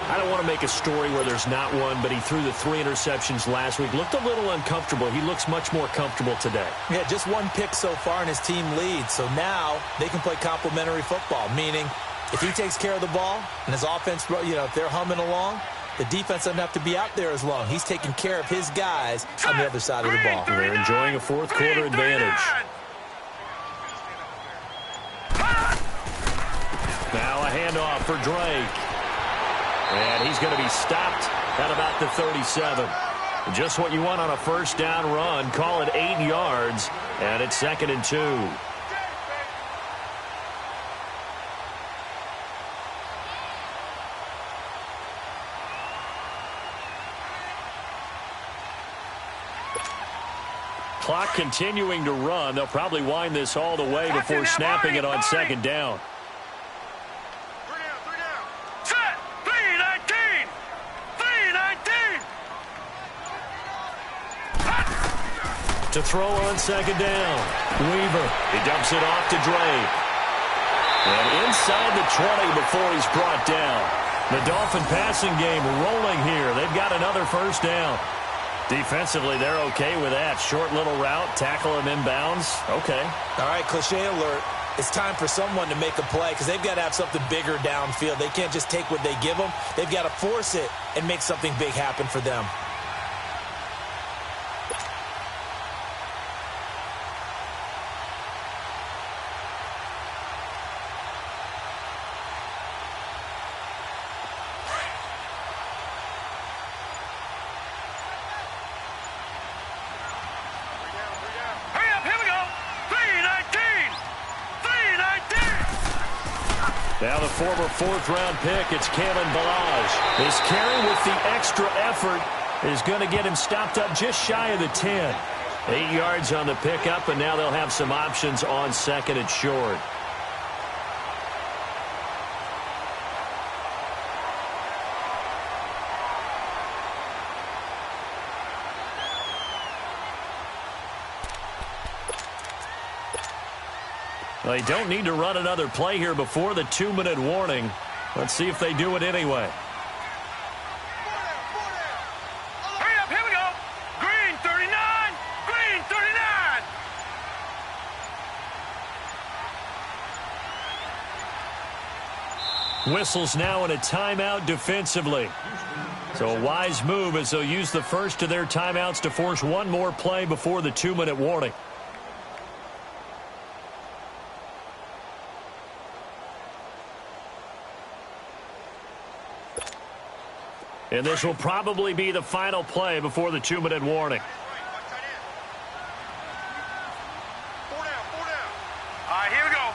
S1: I don't want to make a story where there's not one, but he threw the 3 interceptions last week. Looked a little uncomfortable. He looks much more comfortable today.
S2: Yeah, just 1 pick so far, and his team leads. So now they can play complementary football, meaning if he takes care of the ball and his offense, you know, if they're humming along, the defense doesn't have to be out there as long. He's taking care of his guys on the other side of the ball.
S1: They're enjoying a 4th quarter advantage. Now a handoff for Drake. And he's going to be stopped at about the 37. Just what you want on a 1st down run. Call it 8 yards. And it's 2nd and 2. Clock continuing to run. They'll probably wind this all the way before snapping it on 2nd down. To throw on 2nd down. Weaver. He dumps it off to Drake. And inside the 20 before he's brought down. The Dolphin passing game rolling here. They've got another 1st down. Defensively, they're okay with that. Short little route, tackle him inbounds. Okay.
S2: All right, cliche alert. It's time for someone to make a play because they've got to have something bigger downfield. They can't just take what they give them. They've got to force it and make something big happen for them.
S1: Now the former 4th-round pick, it's Kalen Ballage. His carry with the extra effort is going to get him stopped up just shy of the 10. 8 yards on the pickup, and now they'll have some options on second and short. They don't need to run another play here before the 2-minute warning. Let's see if they do it anyway.
S3: Hurry up, here we go. Green 39, green 39.
S1: Whistles now in a timeout defensively. So a wise move as they'll use the first of their timeouts to force one more play before the 2-minute warning. And this will probably be the final play before the 2-minute warning.
S3: All right, here we go.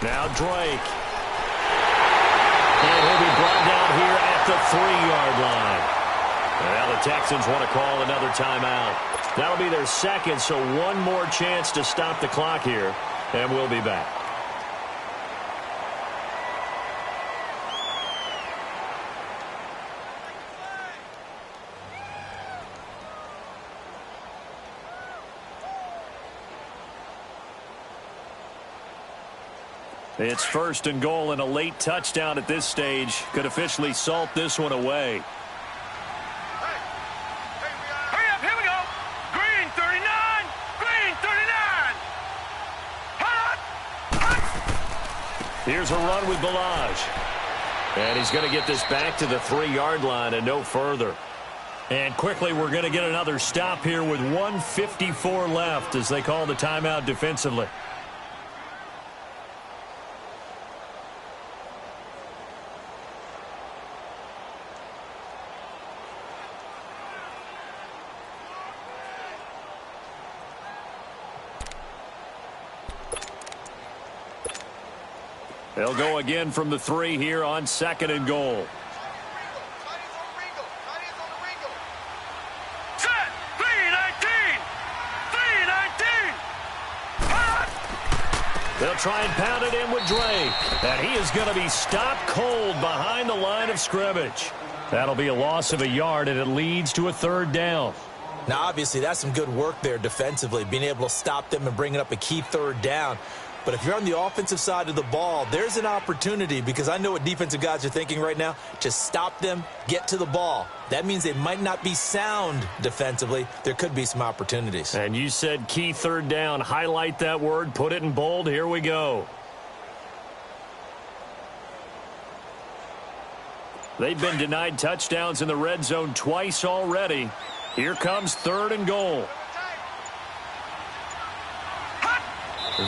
S1: Now Drake. And he'll be brought down here at the 3-yard line. Well, the Texans want to call another timeout. That'll be their second, so one more chance to stop the clock here, and we'll be back. It's first and goal, and a late touchdown at this stage could officially salt this one away.
S3: Hurry up, here we go. Green 39, green 39.
S1: Here's a run with Balaj. And he's going to get this back to the 3-yard line and no further. And quickly, we're going to get another stop here with 1:54 left as they call the timeout defensively. They'll go again from the 3 here on second and goal.
S3: Set, 319, 319.
S1: They'll try and pound it in with Drake. And he is going to be stopped cold behind the line of scrimmage. That'll be a loss of a yard, and it leads to a 3rd down.
S2: Now, obviously, that's some good work there defensively, being able to stop them and bringing up a key 3rd down. But if you're on the offensive side of the ball, there's an opportunity, because I know what defensive guys are thinking right now. Just stop them, get to the ball. That means they might not be sound defensively. There could be some opportunities.
S1: And you said key 3rd down. Highlight that word. Put it in bold. Here we go. They've been denied touchdowns in the red zone twice already. Here comes 3rd and goal.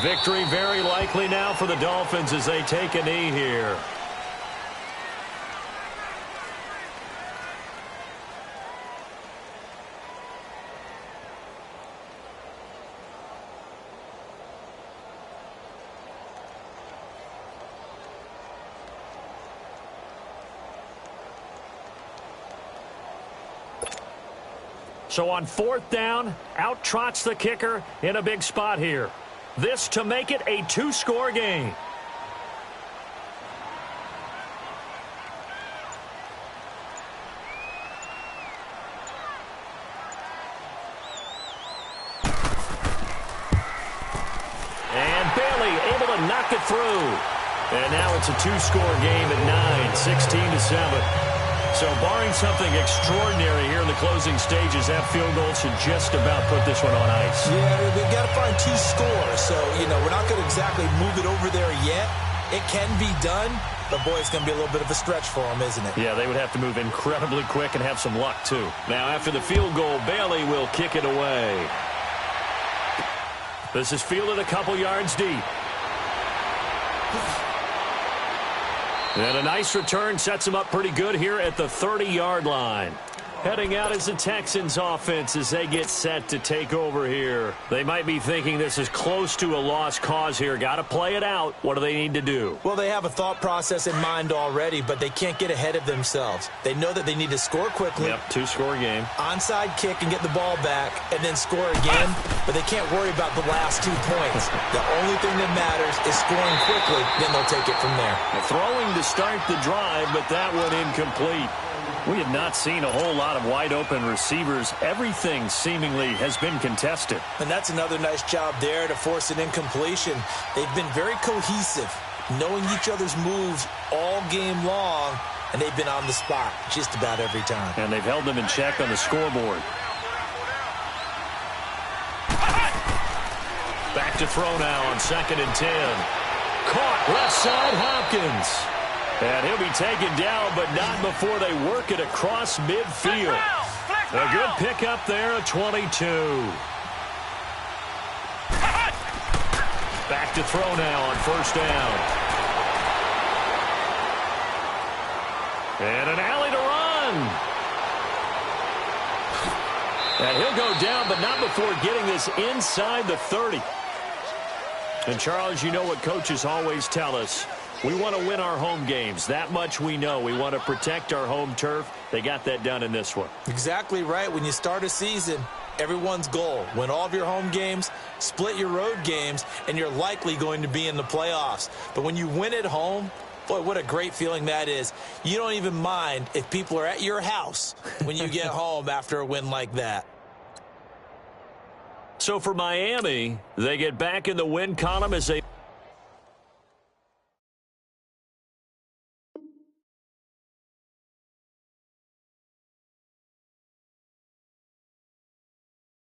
S1: Victory very likely now for the Dolphins as they take a knee here. So on 4th down, out trots the kicker in a big spot here. This to make it a 2-score game. And Bailey able to knock it through. And now it's a 2-score game at 9, 16-7. So barring something extraordinary here in the closing stages, that field goal should just about put this one on ice.
S2: Yeah, we've got to find 2 scores. So, we're not going to exactly move it over there yet. It can be done, but, boy, it's going to be a little bit of a stretch for them, isn't it?
S1: Yeah, they would have to move incredibly quick and have some luck, too. Now, after the field goal, Bailey will kick it away. This is fielded a couple yards deep. And a nice return sets him up pretty good here at the 30-yard line. Heading out is the Texans offense as they get set to take over here. They might be thinking this is close to a lost cause here. Got to play it out. What do they need to do?
S2: Well, they have a thought process in mind already, but they can't get ahead of themselves. They know that they need to score quickly.
S1: Yep, 2-score game.
S2: Onside kick and get the ball back and then score again, but they can't worry about the last 2 points. The only thing that matters is scoring quickly, then they'll take it from there.
S1: Throwing to start the drive, but that one incomplete. We have not seen a whole lot of wide-open receivers. Everything seemingly has been contested.
S2: And that's another nice job there to force an incompletion. They've been very cohesive, knowing each other's moves all game long, and they've been on the spot just about every time.
S1: And they've held them in check on the scoreboard. Back to throw now on 2nd and 10. Caught left side Hopkins. And he'll be taken down, but not before they work it across midfield. A good pickup there at 22. Back to throw now on 1st down. And an alley to run. And he'll go down, but not before getting this inside the 30. And, Charles, you know what coaches always tell us. We want to win our home games. That much we know. We want to protect our home turf. They got that done in this one.
S2: Exactly right. When you start a season, everyone's goal, win all of your home games, split your road games, and you're likely going to be in the playoffs. But when you win at home, boy, what a great feeling that is. You don't even mind if people are at your house when you get home after a win like that.
S1: So for Miami, they get back in the win column as they